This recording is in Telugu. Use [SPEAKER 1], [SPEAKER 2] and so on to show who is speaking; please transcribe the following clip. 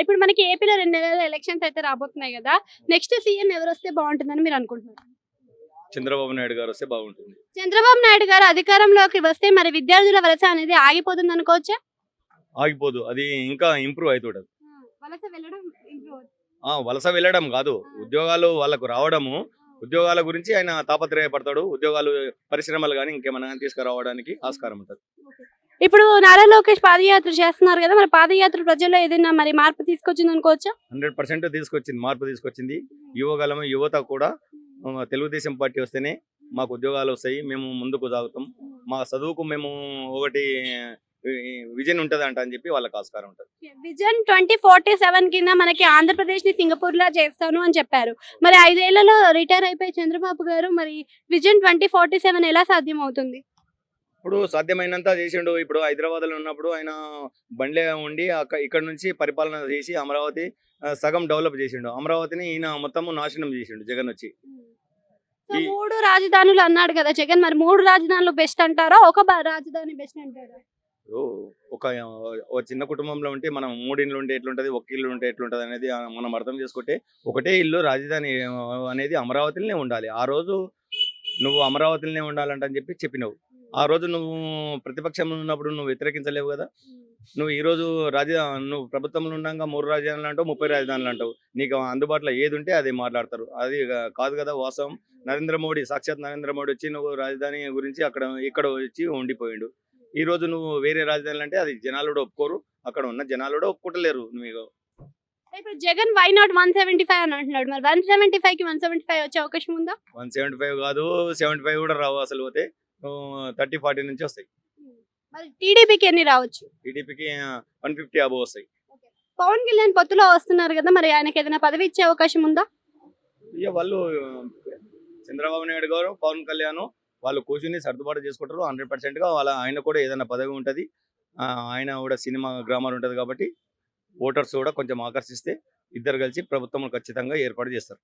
[SPEAKER 1] ఇప్పుడు మనకి ఏపీలో 2 నెలల్లో ఎలక్షన్స్ అయితే రాబోతున్నాయి గదా! నెక్స్ట్ సీఎం ఎవరొస్తే బావుంటుందని మీరనుకుంటున్నారు?
[SPEAKER 2] చంద్రబాబు నాయుడు గారు వస్తే బాగుంటుంది.
[SPEAKER 1] చంద్రబాబు నాయుడు గారు అధికారంలోకి వస్తే మరి విద్యార్థుల వలస అనేది ఆగిపోతుందనుకోవచ్చా?
[SPEAKER 2] ఆగిపోదు. అది ఇంకా ఇంప్రూవ్ అయితుంటది.
[SPEAKER 1] వలస వెళ్ళడం ఇంప్రూవ్
[SPEAKER 2] వలస వెళ్ళడం కాదు. ఉద్యోగాలు వాళ్ళకు రావడము, ఉద్యోగాల గురించి ఆయన తాపత్రయపడతాడు. ఉద్యోగాలు, పరిశ్రమలు గాని ఇంకేమన్నా గాని తీసుకురావడానికి ఆస్కారం ఉంటది.
[SPEAKER 1] ఇప్పుడు నారా లోకేష్ పాదయాత్ర చేస్తున్నారు గదా! మరి పాదయాత్ర ప్రజల్లో ఏదైనా మరి మార్పు తీసుకొచ్చిందనుకోవచ్చా?
[SPEAKER 2] 100% తీసుకొచ్చింది. మార్పు తీసుకొచ్చింది. యువత కూడా తెలుగుదేశం పార్టీ వస్తేనే మాకు ఉద్యోగాలు వస్తాయి. మేము ముందుకు సాగుతాం. మా చదువుకు మేము ఒకటి విజన్ ఉంటదంట అని చెప్పి వాళ్ళకి ఆస్కారం ఉంటది.
[SPEAKER 1] విజన్ 2047 కింద మనకి ఆంధ్రప్రదేశ్‌ని సింగపూర్‌లా చేస్తాను అని చెప్పారు. మరి 5 ఏళ్లలో రిటైర్ అయిపోయే చంద్రబాబు గారు మరి విజన్ 2047 ఎలా సాధ్యమవుతుంది?
[SPEAKER 2] ఇప్పుడు సాధ్యమైనంత చేసిండు. ఇప్పుడు హైదరాబాద్‌లో ఉన్నప్పుడు ఆయన బండ్లే ఉండి ఇక్కడ నుంచి పరిపాలన చేసి అమరావతి సగం డెవలప్ చేసిండు. అమరావతిని ఈయన మొత్తము నాశనం చేసిండు జగన్ వచ్చి.
[SPEAKER 1] సో
[SPEAKER 2] ఈ
[SPEAKER 1] 3 రాజధానులు అన్నాడు కదా జగన్. మరి 3 రాజధానులు బెస్ట్ అంటారా? ఒక రాజధాని బెస్ట్ అంటారా?
[SPEAKER 2] ఇప్పుడు ఒక చిన్న కుటుంబంలో ఉంటే మనం 3 ఇండ్లు ఉంటే ఎట్లుంటది, ఒక ఇల్లు ఉంటే ఎట్లుంటది అనేది మనం అర్థం చేసుకుంటే, ఒకటే ఇల్లు రాజధాని అనేది అమరావతిలోనే ఉండాలి. ఆ రోజు నువ్వు అమరావతిలోనే ఉండాలంటని చెప్పినవు. ఆ రోజు నువ్వు ప్రతిపక్షంలో ఉన్నప్పుడు నువ్వు వ్యతిరేకించలేవు కదా. నువ్వు ఈ రోజు నువ్వు ప్రభుత్వంలో ఉండగా 3 రాజధానులు అంటావు, 30 రాజధానులు అంటావు. నీకు అందుబాటులో ఏది ఉంటే అది మాట్లాడతారు. అది కాదు కదా వాస్తవం. సాక్షాత్ నరేంద్ర మోడీ వచ్చి నువ్వు రాజధాని గురించి ఇక్కడ వచ్చి ఉండిపోయిండు. ఈ రోజు నువ్వు వేరే రాజధానులు అంటే అది జనాలు కూడా ఒప్పుకోరు. అక్కడ ఉన్న జనాలు కూడా ఒప్పుకుంటలేరు. నువ్వు
[SPEAKER 1] ఇప్పుడు జగన్ వై నాట్ 175 అని అంటున్నాడు. మరి 175కి 175 వచ్చే అవకాశం ఉందా?
[SPEAKER 2] 175 కాదు, 75 కూడా రావు. అసలు పోతే 30-40 నుంచి వస్తాయి.
[SPEAKER 1] మరి టీడీపీకి ఎన్ని రావచ్చు?
[SPEAKER 2] టీడీపీకి 150 అబోవ్ వస్తాయి.
[SPEAKER 1] పవన్ కళ్యాణ్ పొత్తులో వస్తున్నారు కదా, మరి ఆయనకి ఏదైనా పదవి ఇచ్చే అవకాశం ఉందా?
[SPEAKER 2] ఇక వాళ్ళు చంద్రబాబు నాయుడు గారు, పవన్ కళ్యాణ్ వాళ్ళు కూర్చుని సర్దుబాటు చేసుకుంటారు. 100%గా ఆయన కూడా ఏదైనా పదవి ఉంటది. ఆయన కూడా సినిమా గ్రామాలు ఉంటది కాబట్టి ఓటర్స్ కూడా కొంచెం ఆకర్షిస్తే ఇద్దరు కలిసి ప్రభుత్వం ఖచ్చితంగా ఏర్పాటు చేస్తారు.